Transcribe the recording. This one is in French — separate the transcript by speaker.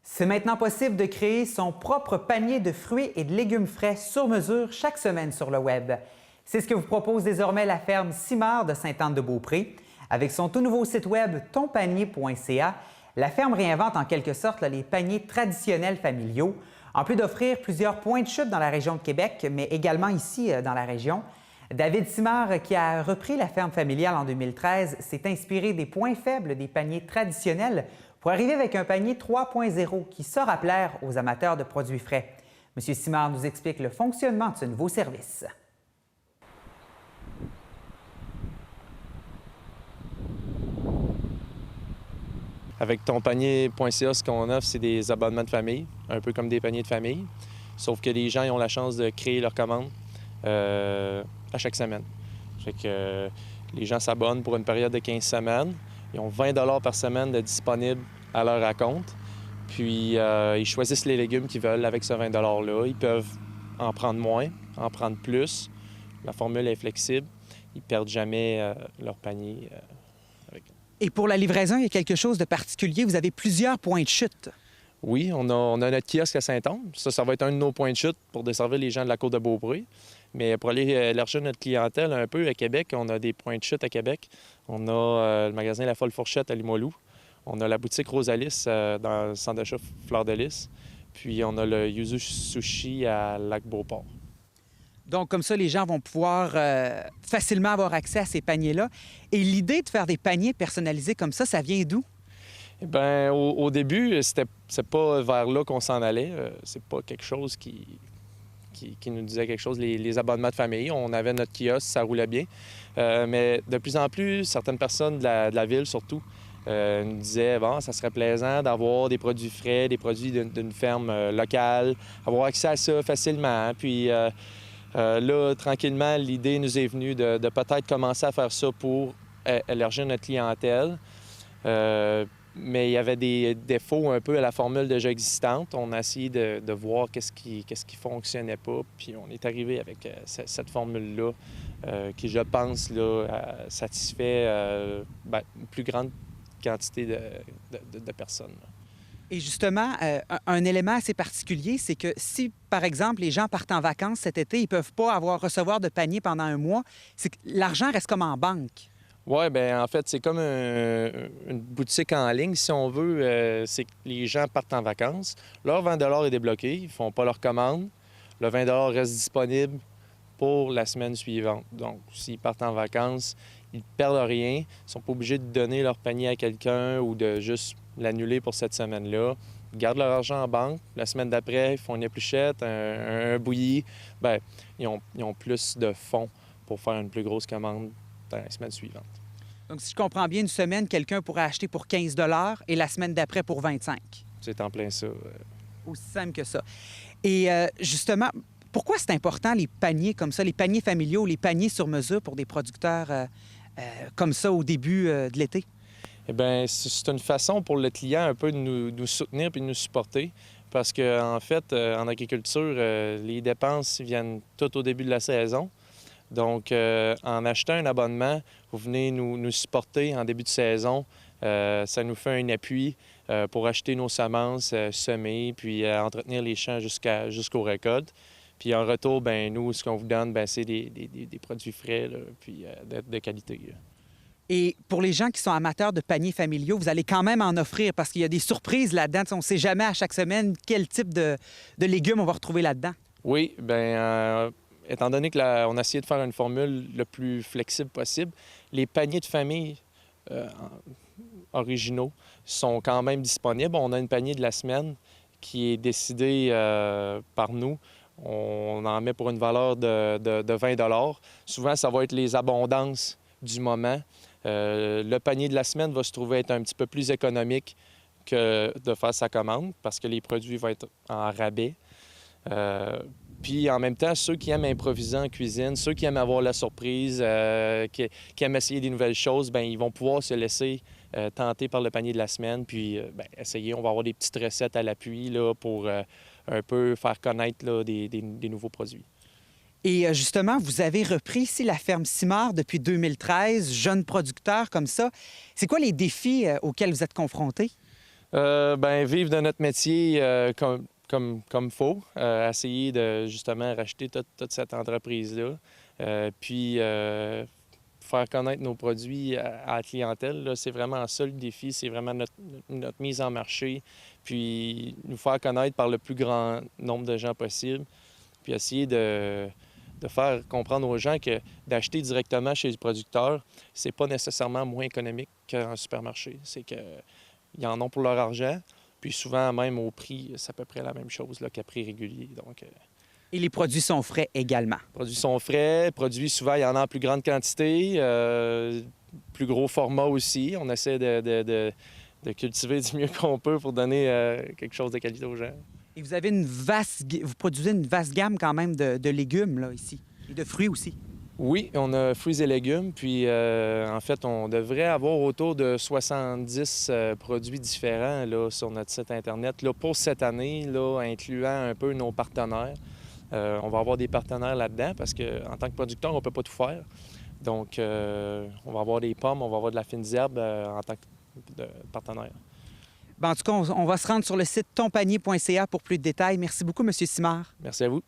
Speaker 1: C'est maintenant possible de créer son propre panier de fruits et de légumes frais sur mesure chaque semaine sur le web. C'est ce que vous propose désormais la ferme Simard de Sainte-Anne-de-Beaupré. Avec son tout nouveau site web tonpanier.ca, la ferme réinvente en quelque sorte les paniers traditionnels familiaux, en plus d'offrir plusieurs points de chute dans la région de Québec, mais également ici dans la région. David Simard, qui a repris la ferme familiale en 2013, s'est inspiré des points faibles des paniers traditionnels pour arriver avec un panier 3.0 qui saura plaire aux amateurs de produits frais. M. Simard nous explique le fonctionnement de ce nouveau service.
Speaker 2: Avec tonpanier.ca, ce qu'on offre, c'est des abonnements de famille, un peu comme des paniers de famille, sauf que les gens ils ont la chance de créer leur commande à chaque semaine. Fait que les gens s'abonnent pour une période de 15 semaines. Ils ont 20 $ par semaine de disponible à leur acompte. Puis ils choisissent les légumes qu'ils veulent avec ce 20 $-là. Ils peuvent en prendre moins, en prendre plus. La formule est flexible. Ils ne perdent jamais leur panier.
Speaker 1: Et pour la livraison, il y a quelque chose de particulier. Vous avez plusieurs points de chute.
Speaker 2: Oui, on a notre kiosque à Saint-Onge. Ça va être un de nos points de chute pour desservir les gens de la Côte-de-Beaupré. Mais pour aller élargir notre clientèle un peu à Québec, on a des points de chute à Québec. On a le magasin La Folle Fourchette à Limoilou. On a la boutique Rosalis dans le centre d'achat Fleur de Lys. Puis on a le Yuzu Sushi à Lac-Beauport.
Speaker 1: Donc, comme ça, les gens vont pouvoir facilement avoir accès à ces paniers-là. Et l'idée de faire des paniers personnalisés comme ça vient d'où?
Speaker 2: Eh bien, au début, c'est pas vers là qu'on s'en allait. C'est pas quelque chose qui nous disait quelque chose. Les abonnements de famille, on avait notre kiosque, ça roulait bien. Mais de plus en plus, certaines personnes de la ville, surtout, nous disaient bon, ça serait plaisant d'avoir des produits frais, des produits d'une ferme locale, avoir accès à ça facilement. Puis là, tranquillement, l'idée nous est venue de peut-être commencer à faire ça pour élargir notre clientèle. Mais il y avait des défauts un peu à la formule déjà existante. On a essayé de voir qu'est-ce qui fonctionnait pas, puis on est arrivé avec cette formule-là qui, je pense, là, satisfait une plus grande quantité de personnes.
Speaker 1: Et justement, un élément assez particulier, c'est que si, par exemple, les gens partent en vacances cet été, ils ne peuvent pas recevoir de panier pendant un mois, c'est que l'argent reste comme en banque.
Speaker 2: Oui, bien, en fait, c'est comme une boutique en ligne, si on veut. C'est que les gens partent en vacances. Leur 20 $ est débloqué. Ils ne font pas leur commande. Le 20 $ reste disponible pour la semaine suivante. Donc, s'ils partent en vacances, ils ne perdent rien. Ils ne sont pas obligés de donner leur panier à quelqu'un ou de juste l'annuler pour cette semaine-là. Ils gardent leur argent en banque. La semaine d'après, ils font une épluchette, un bouilli. Bien, ils ont plus de fonds pour faire une plus grosse commande dans la semaine suivante.
Speaker 1: Donc, si je comprends bien, une semaine, quelqu'un pourrait acheter pour 15 $ et la semaine d'après pour 25 $.
Speaker 2: C'est en plein ça.
Speaker 1: Aussi simple que ça. Et justement, pourquoi c'est important les paniers comme ça, les paniers familiaux, les paniers sur mesure pour des producteurs comme ça au début de l'été?
Speaker 2: Eh bien, c'est une façon pour le client un peu de nous soutenir puis de nous supporter. Parce qu'en fait, en agriculture, les dépenses viennent tout au début de la saison. Donc, en achetant un abonnement, vous venez nous supporter en début de saison. Ça nous fait un appui pour acheter nos semences, semer, puis entretenir les champs jusqu'aux récoltes. Puis en retour, bien, nous, ce qu'on vous donne, bien, c'est des produits frais, là, puis de qualité. Là.
Speaker 1: Et pour les gens qui sont amateurs de paniers familiaux, vous allez quand même en offrir parce qu'il y a des surprises là-dedans. On ne sait jamais à chaque semaine quel type de légumes on va retrouver là-dedans.
Speaker 2: Oui, bien, étant donné qu'on a essayé de faire une formule le plus flexible possible, les paniers de famille originaux sont quand même disponibles. On a une panier de la semaine qui est décidée par nous. On en met pour une valeur de 20 $. Souvent, ça va être les abondances du moment. Le panier de la semaine va se trouver être un petit peu plus économique que de faire sa commande parce que les produits vont être en rabais. Puis en même temps, ceux qui aiment improviser en cuisine, ceux qui aiment avoir la surprise, qui aiment essayer des nouvelles choses, bien, ils vont pouvoir se laisser tenter par le panier de la semaine, puis bien, essayer. On va avoir des petites recettes à l'appui là, pour un peu faire connaître là, des nouveaux produits.
Speaker 1: Et justement, vous avez repris ici la ferme Simard depuis 2013, jeune producteur comme ça. C'est quoi les défis auxquels vous êtes confrontés?
Speaker 2: Vivre de notre métier comme faut. Essayer de justement racheter toute cette entreprise-là. Puis faire connaître nos produits à la clientèle. C'est vraiment ça le défi. C'est vraiment notre mise en marché. Puis nous faire connaître par le plus grand nombre de gens possible. Puis essayer de faire comprendre aux gens que d'acheter directement chez le producteur, c'est pas nécessairement moins économique qu'un supermarché. C'est qu'ils en ont pour leur argent. Puis souvent, même au prix, c'est à peu près la même chose là, qu'à prix régulier. Donc,
Speaker 1: Et les produits sont frais également.
Speaker 2: les produits sont frais. Produits, souvent, il y en a en plus grande quantité. Plus gros format aussi. On essaie de cultiver du mieux qu'on peut pour donner quelque chose de qualité aux gens.
Speaker 1: Et vous avez vous produisez une vaste gamme quand même de légumes là, ici, et de fruits aussi.
Speaker 2: Oui, on a fruits et légumes. Puis, en fait, on devrait avoir autour de 70 produits différents là, sur notre site Internet là, pour cette année, là, incluant un peu nos partenaires. On va avoir des partenaires là-dedans parce qu'en tant que producteur, on ne peut pas tout faire. Donc, on va avoir des pommes, on va avoir de la fine herbe en tant que partenaire.
Speaker 1: En tout cas, on va se rendre sur le site tonpanier.ca pour plus de détails. Merci beaucoup, M. Simard.
Speaker 2: Merci à vous.